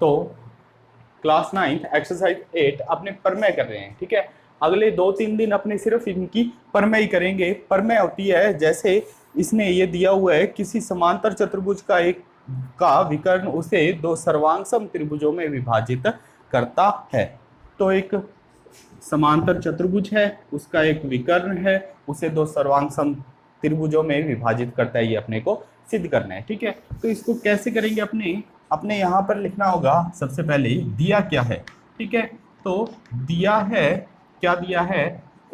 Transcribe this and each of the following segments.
तो class 9 exercise 8 अपने परमेय कर रहे हैं, ठीक है। अगले 2-3 दिन अपने सिर्फ इनकी परमेय ही करेंगे। परमेय होती है जैसे इसने ये दिया हुआ है, किसी समांतर चतुर्भुज का विकर्ण उसे दो सर्वांगसम त्रिभुजों में विभाजित करता है। तो एक समांतर चतुर्भुज है, उसका एक विकर्ण है, उसे दो सर्वांगसम त्रिभुजों में विभाजित करता है, ये अपने को सिद्ध करना है, ठीक है। तो इसको कैसे करेंगे, अपने अपने यहाँ पर लिखना होगा सबसे पहले दिया क्या है, ठीक है। तो दिया है, क्या दिया है,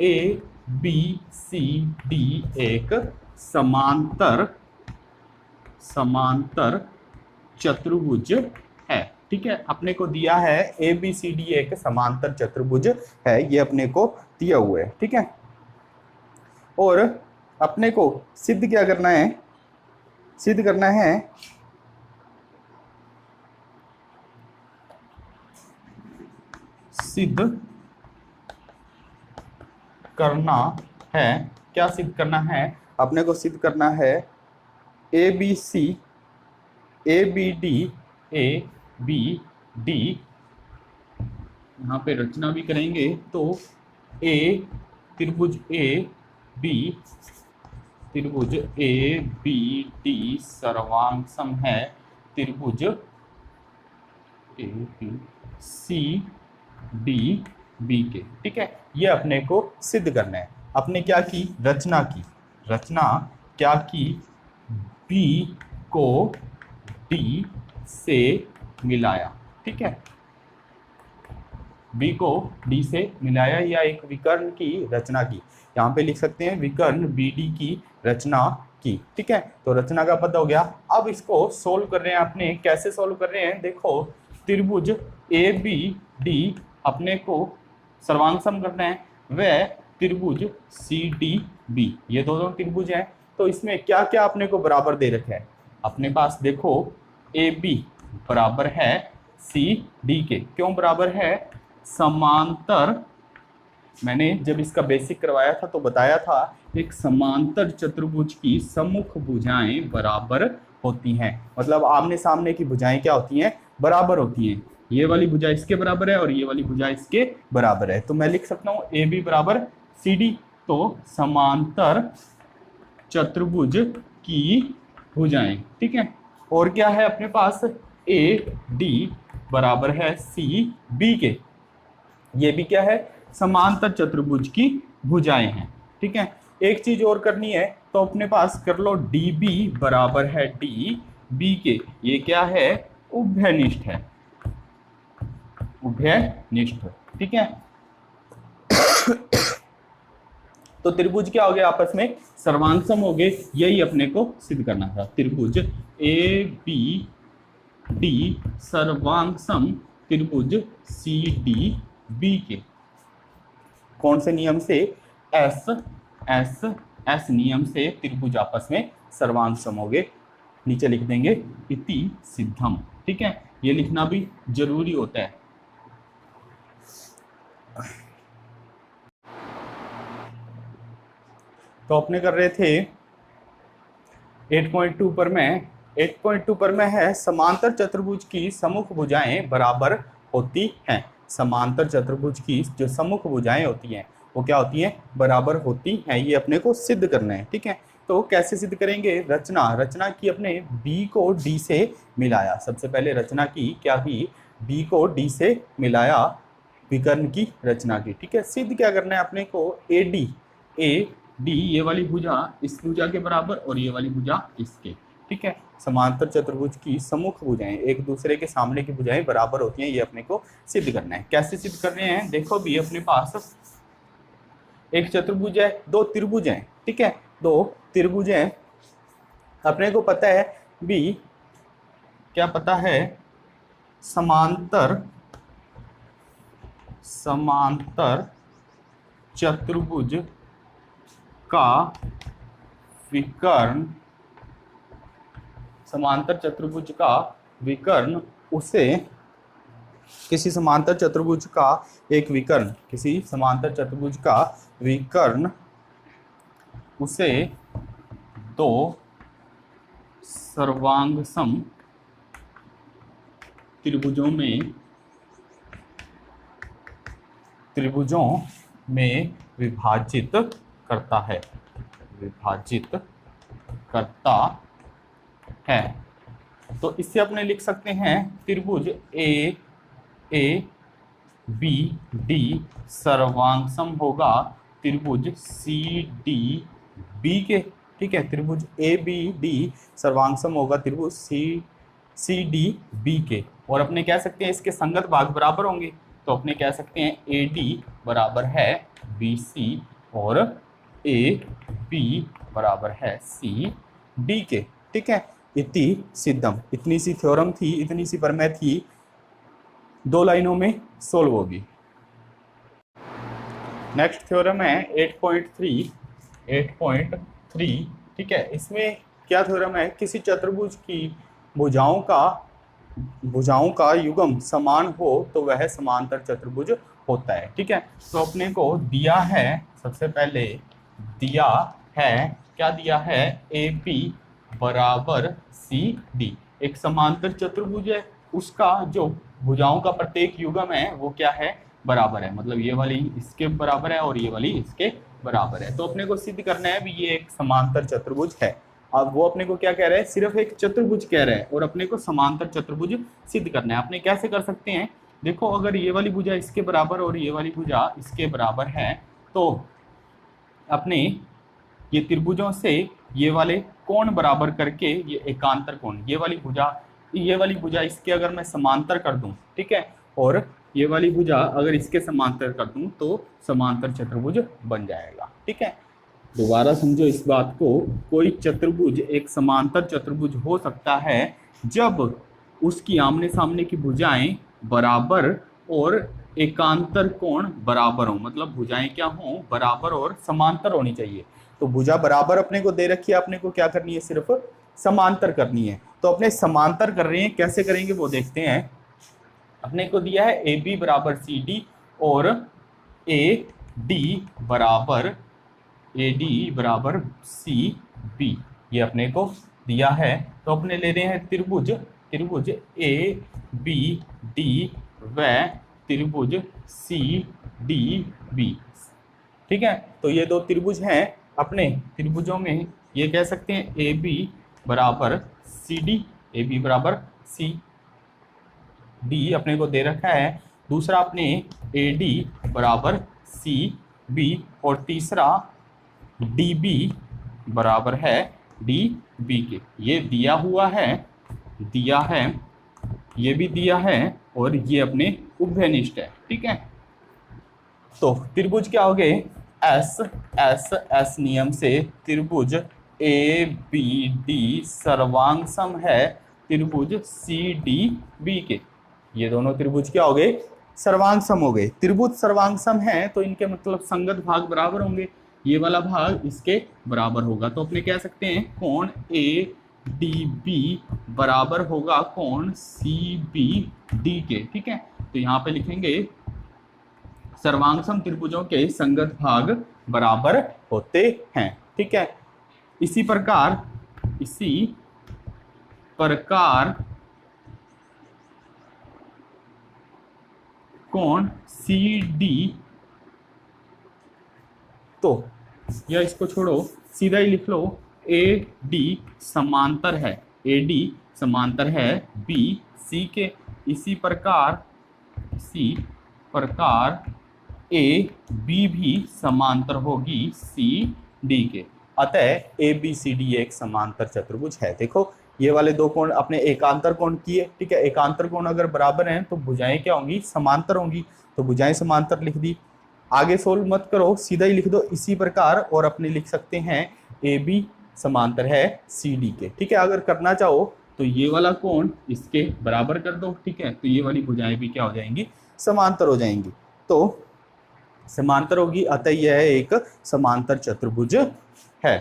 ए बी सी डी एक समांतर समांतर चतुर्भुज है, ठीक है। अपने को दिया है ए बी सी डी एक समांतर चतुर्भुज है, ये अपने को दिया हुआ है, ठीक है। और अपने को सिद्ध क्या करना है, सिद्ध करना है सिद्ध करना है, क्या सिद्ध करना है, अपने को सिद्ध करना है A B C A B D A B D, यहाँ पे रचना भी करेंगे तो ए त्रिभुज ए बी त्रिभुज ए बी डी सर्वांगसम है त्रिभुज A B C D B के, ठीक है। ये अपने को सिद्ध करना है। अपने क्या की रचना की, रचना क्या की, बी को डी से मिलाया, ठीक है। बी को डी से मिलाया या एक विकर्ण की रचना की, यहाँ पे लिख सकते हैं विकर्ण बी डी की रचना की, ठीक है। तो रचना का पता हो गया। अब इसको सोल्व कर रहे हैं अपने, कैसे सोल्व कर रहे हैं, देखो त्रिभुज ए बी डी अपने को सर्वांगसम करना है, वह त्रिभुज सी डी बी, ये दोनों त्रिभुज हैं। तो इसमें क्या क्या अपने को बराबर दे रखे हैं, अपने पास देखो ए बी बराबर है सी डी के, क्यों बराबर है, समांतर, मैंने जब इसका बेसिक करवाया था तो बताया था एक समांतर चतुर्भुज की सम्मुख भुजाएं बराबर होती हैं, मतलब आमने सामने की भुजाएं क्या होती हैं, बराबर होती हैं। ये वाली भुजा इसके बराबर है और ये वाली भुजा इसके बराबर है, तो मैं लिख सकता हूँ ए बी बराबर सी डी। तो समांतर चतुर्भुज की भुजाएं, ठीक है। और क्या है अपने पास, ए डी बराबर है सी बी के, ये भी क्या है, समांतर चतुर्भुज की भुजाएं हैं, ठीक है। एक चीज और करनी है तो अपने पास कर लो डी बी बराबर है डी बी के, ये क्या है, उभयनिष्ठ है, उभयनिष्ठ, ठीक है। तो त्रिभुज क्या हो गया, आपस में सर्वांगसम हो गए, यही अपने को सिद्ध करना था। त्रिभुज ए बी डी सर्वांगसम त्रिभुज सी डी बी के, कौन से नियम से, एस एस एस नियम से त्रिभुज आपस में सर्वांगसम हो गए। नीचे लिख देंगे इति सिद्धम, ठीक है, ये लिखना भी जरूरी होता है। तो अपने कर रहे थे 8.2 पर में, 8.2 पर में है समांतर चतुर्भुज की सम्मुख भुजाएं बराबर होती हैं। समांतर चतुर्भुज की जो सम्मुख भुजाएं होती हैं वो क्या होती हैं, बराबर होती हैं, ये अपने को सिद्ध करना है, ठीक है। तो कैसे सिद्ध करेंगे, रचना, रचना की अपने बी को डी से मिलाया, सबसे पहले रचना की क्या की, बी को डी से मिलाया, विकर्ण की रचना की, ठीक है। सिद्ध क्या करना है अपने को, ए डी ये वाली भुजा इस भुजा के बराबर और ये वाली भुजा इसके, ठीक है। समांतर चतुर्भुज की सम्मुख भुजाएं, एक दूसरे के सामने की भुजाएं बराबर होती हैं, ये अपने को सिद्ध करना है। कैसे सिद्ध कर रहे हैं, देखो भी अपने पास एक चतुर्भुज है, दो त्रिभुज हैं, ठीक है, दो त्रिभुज हैं। अपने को पता है भी, क्या पता है, समांतर चतुर्भुज का विकर्ण, समांतर चतुर्भुज का विकर्ण उसे, किसी समांतर चतुर्भुज का एक विकर्ण, किसी समांतर चतुर्भुज का विकर्ण उसे दो सर्वांगसम त्रिभुजों में विभाजित करता है, विभाजित करता है। तो इससे अपने लिख सकते हैं त्रिभुज ए बी डी सर्वांगसम होगा त्रिभुज सी डी बी के। ठीक है, त्रिभुज ए बी डी सर्वांगसम होगा त्रिभुज सी डी बी के। और अपने कह सकते हैं इसके संगत भाग बराबर होंगे, तो अपने कह सकते हैं ए डी बराबर है बी सी और ए बी बराबर है सी डी के। ठीक है, इति सिद्धम, इतनी सी थ्योरम थी, इतनी सी प्रमेय थी, 2 लाइनों में सोल्व होगी। नेक्स्ट थ्योरम है 8.3। ठीक है, इसमें क्या थ्योरम है, किसी चतुर्भुज की भुजाओं का युग्म समान हो तो वह समांतर चतुर्भुज होता है। ठीक है, तो अपने को दिया है, सबसे पहले दिया है, क्या दिया है, ए बी बराबर सी डी एक समांतर चतुर्भुज है, उसका जो भुजाओं का प्रत्येक युग्म है वो क्या है, बराबर है। मतलब ये वाली इसके बराबर है और ये वाली इसके बराबर है। तो अपने को सिद्ध करना है भी ये एक समांतर चतुर्भुज है। अब वो अपने को क्या कह रहा है, सिर्फ एक चतुर्भुज कह रहा है और अपने को समांतर चतुर्भुज सिद्ध करना है। अपने कैसे कर सकते हैं, देखो अगर ये वाली भुजा इसके बराबर और ये वाली भुजा इसके बराबर है, तो अपने ये त्रिभुजों से ये वाले कोण बराबर करके ये एकांतर कोण, ये वाली भुजा इसके अगर मैं समांतर कर दूं, ठीक है, और ये वाली भुजा अगर इसके समांतर कर दूं तो समांतर चतुर्भुज बन जाएगा। ठीक है, दोबारा समझो इस बात को, कोई चतुर्भुज एक समांतर चतुर्भुज हो सकता है जब उसकी आमने सामने की भुजाएं बराबर और एकांतर कोण बराबर हो। मतलब भुजाएं क्या हो, बराबर और समांतर होनी चाहिए। तो भुजा बराबर अपने को दे रखी है, अपने को क्या करनी है, सिर्फ समांतर करनी है। तो अपने समांतर कर रहे हैं, कैसे करेंगे वो देखते हैं। अपने को दिया है ए बी बराबर सी डी और ए डी बराबर सी बी, ये अपने को दिया है। तो अपने ले रहे हैं त्रिभुज ए बी डी व त्रिभुज सी डी बी। ठीक है, तो ये 2 त्रिभुज हैं। अपने त्रिभुजों में ये कह सकते हैं ए बी बराबर सी डी, ए बी बराबर सी डी अपने को दे रखा है। दूसरा अपने ए डी बराबर सी बी और तीसरा डी बी बराबर है डी बी के। ये दिया हुआ है, ये भी दिया है और ये अपने उभयनिष्ठ है। ठीक है, तो त्रिभुज क्या हो गए, एस नियम से त्रिभुज ए बी डी सर्वांगसम है त्रिभुज सी डी बी के। ये दोनों त्रिभुज क्या हो गए, सर्वांगसम हो गए। त्रिभुज सर्वांगसम है तो इनके मतलब संगत भाग बराबर होंगे, ये वाला भाग इसके बराबर होगा। तो अपने कह सकते हैं कोण ए डी बी बराबर होगा कोण सी बी डी के। ठीक है, तो यहाँ पे लिखेंगे सर्वांगसम त्रिभुजों के संगत भाग बराबर होते हैं। ठीक है, इसी प्रकार कोण सी डी, तो या इसको छोड़ो, सीधा ही लिख लो ए डी समांतर है बी सी के। इसी प्रकार ए बी भी समांतर होगी सी डी के। अतः ए बी सी डी एक समांतर चतुर्भुज है। देखो ये वाले 2 कोण अपने एकांतर कोण किए। ठीक है, एकांतर कोण अगर बराबर हैं तो भुजाएं क्या होंगी, समांतर होंगी। तो भुजाएं समांतर लिख दी, आगे सोल्व मत करो, सीधा ही लिख दो इसी प्रकार। और अपने लिख सकते हैं ए बी समांतर है सी डी के। ठीक है, अगर करना चाहो तो ये वाला कोण इसके बराबर कर दो। ठीक है, तो ये वाली भुजाएं भी क्या हो जाएंगी, समांतर हो जाएंगी। तो समांतर होगी, अतः यह एक समांतर चतुर्भुज है।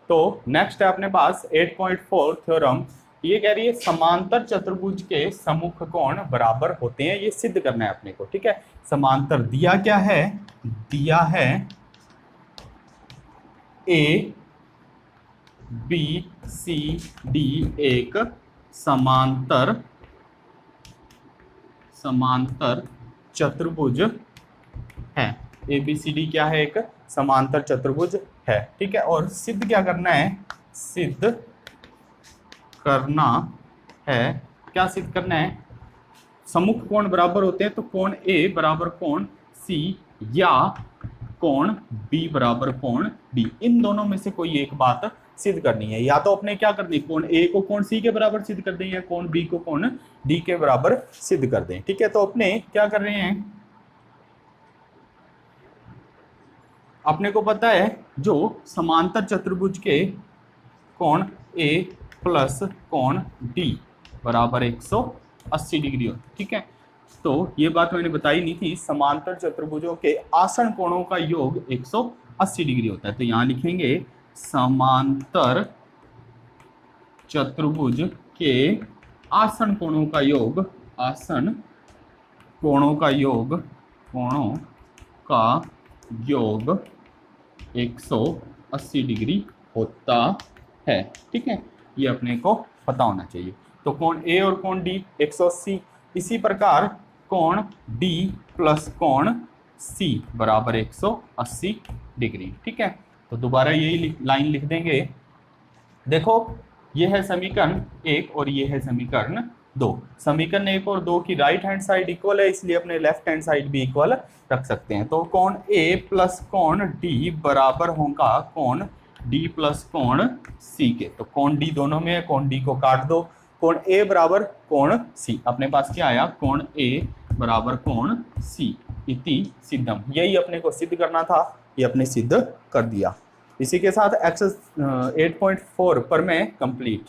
तो नेक्स्ट है अपने पास 8.4 थ्योरम। ये कह रही है समांतर चतुर्भुज के सम्मुख कोण बराबर होते हैं, ये सिद्ध करना है अपने को। ठीक है, समांतर दिया क्या है, दिया है ए बी सी डी एक समांतर चतुर्भुज है। ABCD क्या है? एक समांतर चतुर्भुज है, ठीक है। और सिद्ध क्या करना है? सिद्ध करना है, क्या सिद्ध करना है? सम्मुख कोण बराबर होते हैं, तो कोण A बराबर कोण C या कोण B बराबर कोण D, इन दोनों में से कोई एक बात सिद्ध करनी है। या तो अपने क्या करनी, कोण A को कोण C के बराबर सिद्ध कर दें या कोण B को कोण D के बराबर सिद्ध कर दें, ठीक है। तो अपने क्या कर रहे हैं, अपने को पता है जो समांतर चतुर्भुज के कोण A प्लस कोण D बराबर 180 डिग्री हो, ठीक है। तो ये बात मैंने बताई नहीं थी, समांतर चतुर्भुजों के आसन कोणों का योग 180 डिग्री होता है। तो यहां लिखेंगे समांतर चतुर्भुज के आसन कोणों का योग, आसन कोणों का योग 180 डिग्री होता है, ठीक है। ये अपने को पता होना चाहिए। तो कोण A और कोण D 180, इसी प्रकार कोण D प्लस कोण C बराबर 180 डिग्री, ठीक है। तो दोबारा यही लाइन लिख देंगे। देखो ये है समीकरण 1 और ये है समीकरण 2। समीकरण 1 और 2 की राइट हैंड साइड इक्वल है, इसलिए अपने लेफ्ट हैंड साइड भी इक्वल रख सकते हैं। तो कोण A प्लस कोण D बराबर होगा कोण D प्लस कोण C के। तो कोण D दोनों में है, कोण D को काट दो, कोण A बराबर कोण C, अपने पास क्या आया? कोण A बराबर कोण C इति सिद्धम। यही अपने को सिद्ध करना था, ये अपने सिद्ध कर दिया। इसी के साथ एक्सरसाइज 8.4 पर मैं कंप्लीट।